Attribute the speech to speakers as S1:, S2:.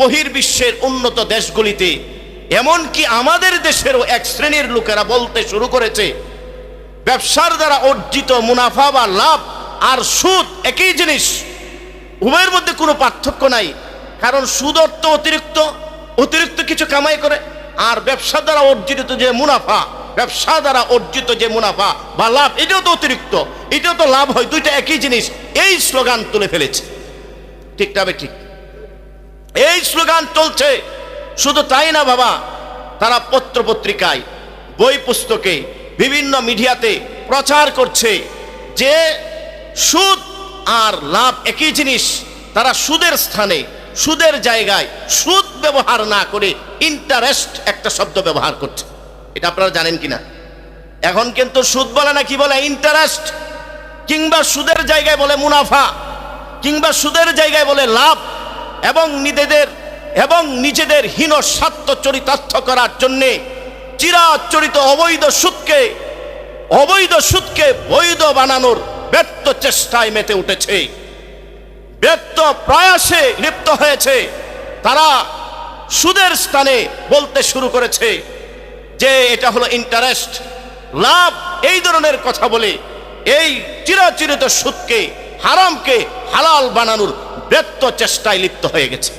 S1: বহির্বিশ্বের উন্নত দেশগুলিতে, এমনকি আমাদের দেশেরও এক শ্রেণীর লোকেরা বলতে শুরু করেছে ব্যবসার দ্বারা অর্জিত মুনাফা বা লাভ আর সুদ একই জিনিস, উভয়ের মধ্যে কোনো পার্থক্য নাই। কারণ সুদ অর্থ অতিরিক্ত কিছু কামাই করে, আর ব্যবসা দ্বারা অর্জিত যে মুনাফা, ব্যবসা দ্বারা অর্জিত যে মুনাফা বা লাভ, এটাও তো অতিরিক্ত, এটাও তো লাভ হয়, দুইটা একই জিনিস। এই স্লোগান তুলে ফেলেছে। ঠিক তবে ঠিক এই স্লোগান চলছে। শুধু তাই না বাবা, তারা পত্রপত্রিকায়, বই পুস্তকে, বিভিন্ন মিডিয়াতে প্রচার করছে যে সুদ আর লাভ একই জিনিস। তারা সুদের স্থানে, সুদের জায়গায় সুদ ব্যবহার না করে ইন্টারেস্ট একটা শব্দ ব্যবহার করছে। এটা আপনারা জানেন কিনা? এখন কিন্তু সুদ বলে না, কি বলে? ইন্টারেস্ট। কিংবা সুদের জায়গায় বলে মুনাফা, কিংবা সুদের জায়গায় বলে লাভ। এবং নিজেদের হীন স্বার্থ চরিতার্থ করার জন্যে চিরাচরিত অবৈধ সুদকে বৈধ বানানোর ব্যর্থ চেষ্টায় মেতে উঠেছে, ব্যর্থ প্রয়াসে লিপ্ত হয়েছে। তারা সুদের স্থানে বলতে শুরু করেছে যে এটা হলো ইন্টারেস্ট, লাভ, এই ধরনের কথা বলে এই চিরাচরিত সুদকে, হারামকে হালাল বানানোর ব্যর্থ চেষ্টায় লিপ্ত হয়ে গেছে।